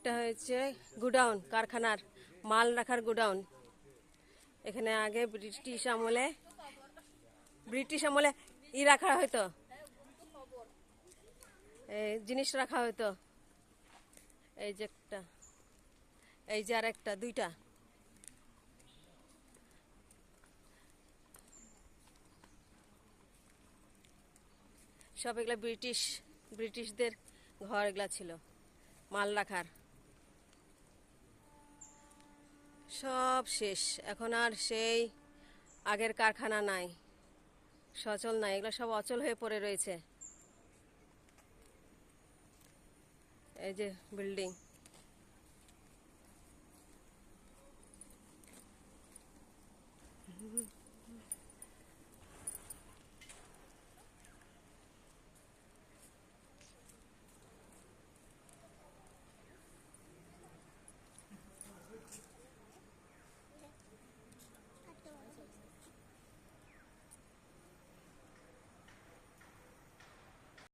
এটা হচ্ছে গোডাউন, কারখানার মাল রাখার গোডাউন। এখানে আগে ব্রিটিশ আমলে রাখা হতো, জিনিস রাখা হতো। এই যে একটা, এই যে আর একটা, দুইটা। সব এগুলা ব্রিটিশদের ঘর এগুলা ছিল মাল রাখার। সব শেষ, এখন আর সেই আগের কারখানা নাই, সচল নাই, এগুলো সব অচল হয়ে পড়ে রয়েছে। এই যে বিল্ডিং।